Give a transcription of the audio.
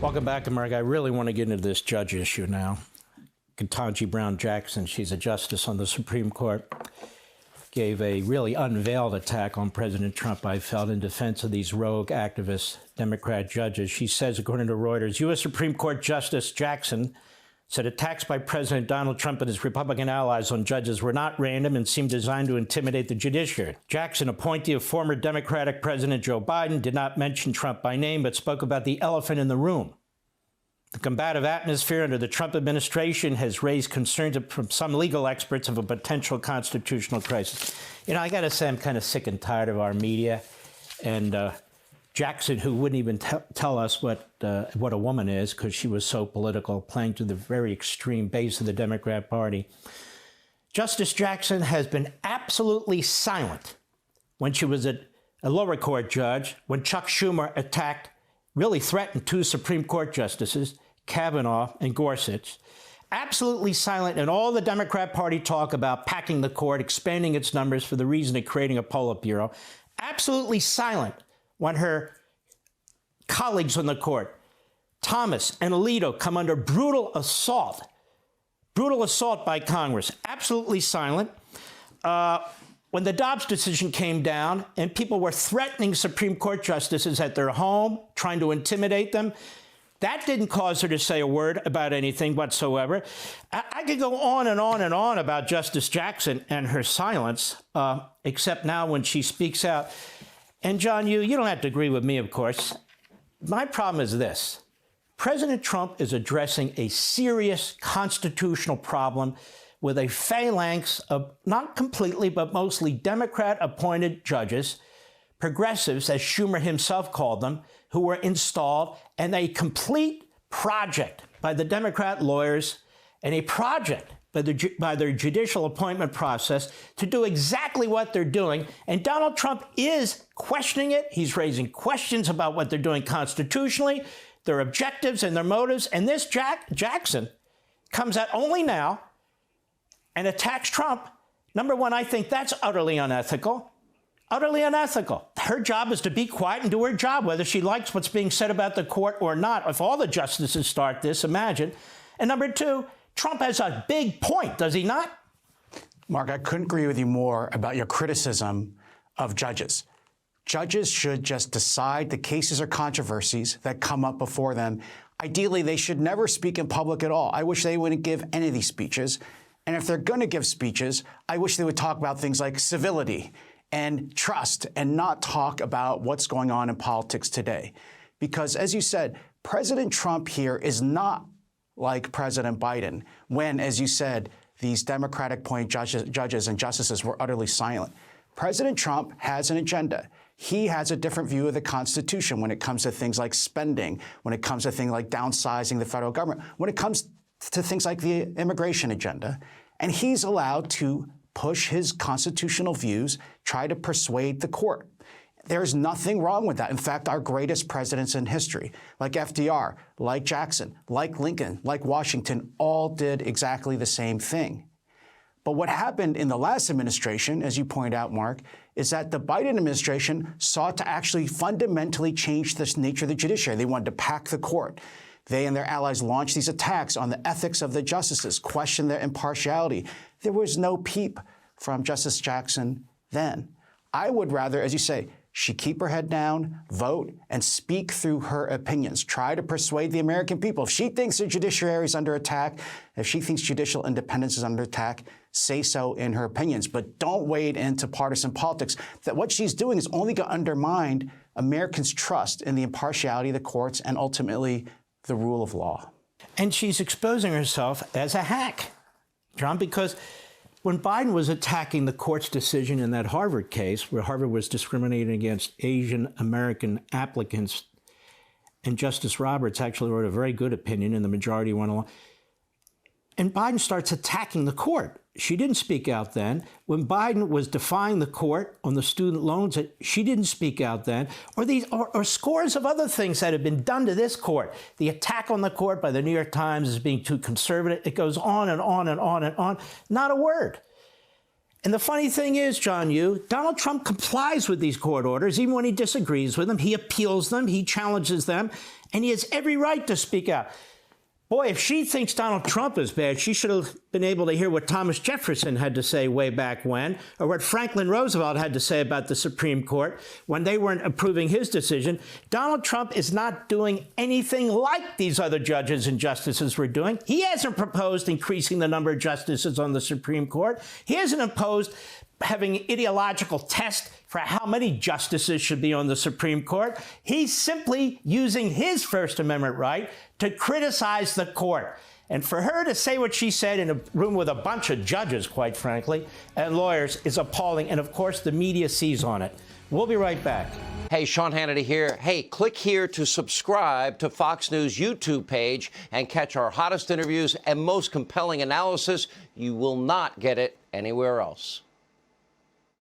Welcome back, America. I really want to get into this judge issue now. Ketanji Brown Jackson, she's a justice on the Supreme Court, gave a really unveiled attack on President Trump, I felt, in defense of these rogue activist Democrat judges. She says, according to Reuters, U.S. Supreme Court Justice Jackson said attacks by President Donald Trump and his Republican allies on judges were not random and seemed designed to intimidate the judiciary. Jackson, appointee of former Democratic President Joe Biden, did not mention Trump by name, but spoke about the elephant in the room. The combative atmosphere under the Trump administration has raised concerns from some legal experts of a potential constitutional crisis. You know, I got to say, I'm kind of sick and tired of our media and Jackson, who wouldn't even tell us what a woman is because she was so political, playing to the very extreme base of the Democrat Party. Justice Jackson has been absolutely silent when she was a lower court judge, when Chuck Schumer attacked, really threatened two Supreme Court justices, Kavanaugh and Gorsuch. Absolutely silent in all the Democrat Party talk about packing the court, expanding its numbers for the reason of creating a Politburo. Absolutely silent when her colleagues on the court, Thomas and Alito, come under brutal assault by Congress. Absolutely silent. When the Dobbs decision came down and people were threatening Supreme Court justices at their home, trying to intimidate them, that didn't cause her to say a word about anything whatsoever. I could go on and on and on about Justice Jackson and her silence, except now when she speaks out. And John, you don't have to agree with me, of course. My problem is this. President Trump is addressing a serious constitutional problem with a phalanx of, not completely, but mostly Democrat-appointed judges, progressives, as Schumer himself called them, who were installed, and a complete project by the Democrat lawyers and a project by their judicial appointment process to do exactly what they're doing. And Donald Trump is questioning it. He's raising questions about what they're doing constitutionally, their objectives and their motives. And this Jackson comes out only now and attacks Trump. Number one, I think that's utterly unethical. Utterly unethical. Her job is to be quiet and do her job, whether she likes what's being said about the court or not. If all the justices start this, imagine. And number two, Trump has a big point, does he not? Mark, I couldn't agree with you more about your criticism of judges. Judges should just decide the cases or controversies that come up before them. Ideally, they should never speak in public at all. I wish they wouldn't give any of these speeches. And if they're going to give speeches, I wish they would talk about things like civility and trust and not talk about what's going on in politics today. Because, as you said, President Trump here is not like President Biden, when, as you said, these Democratic-appointed judges and justices were utterly silent. President Trump has an agenda. He has a different view of the Constitution when it comes to things like spending, when it comes to things like downsizing the federal government, when it comes to things like the immigration agenda. And he's allowed to push his constitutional views, try to persuade the court. There's nothing wrong with that. In fact, our greatest presidents in history, like FDR, like Jackson, like Lincoln, like Washington, all did exactly the same thing. But what happened in the last administration, as you point out, Mark, is that the Biden administration sought to actually fundamentally change the nature of the judiciary. They wanted to pack the court. They and their allies launched these attacks on the ethics of the justices, questioned their impartiality. There was no peep from Justice Jackson then. I would rather, as you say, she keep her head down, vote, and speak through her opinions. Try to persuade the American people. If she thinks the judiciary is under attack, if she thinks judicial independence is under attack, say so in her opinions. But don't wade into partisan politics. That what she's doing is only going to undermine Americans' trust in the impartiality of the courts and ultimately the rule of law. And she's exposing herself as a hack, John, because when Biden was attacking the court's decision in that Harvard case, where Harvard was discriminating against Asian American applicants, and Justice Roberts actually wrote a very good opinion, and the majority went along, and Biden starts attacking the court. She didn't speak out then. When Biden was defying the court on the student loans, she didn't speak out then. Or scores of other things that have been done to this court. The attack on the court by the New York Times as being too conservative. It goes on and on and on and on. Not a word. And the funny thing is, John Yoo, Donald Trump complies with these court orders, even when he disagrees with them. He appeals them, he challenges them, and he has every right to speak out. Boy, if she thinks Donald Trump is bad, she should have been able to hear what Thomas Jefferson had to say way back when, or what Franklin Roosevelt had to say about the Supreme Court when they weren't approving his decision. Donald Trump is not doing anything like these other judges and justices were doing. He hasn't proposed increasing the number of justices on the Supreme Court. He hasn't imposed having an ideological test for how many justices should be on the Supreme Court. He's simply using his First Amendment right to criticize the court. And for her to say what she said in a room with a bunch of judges, quite frankly, and lawyers is appalling. And of course, the media sees on it. We'll be right back. Hey, Sean Hannity here. Hey, click here to subscribe to Fox News YouTube page and catch our hottest interviews and most compelling analysis. You will not get it anywhere else.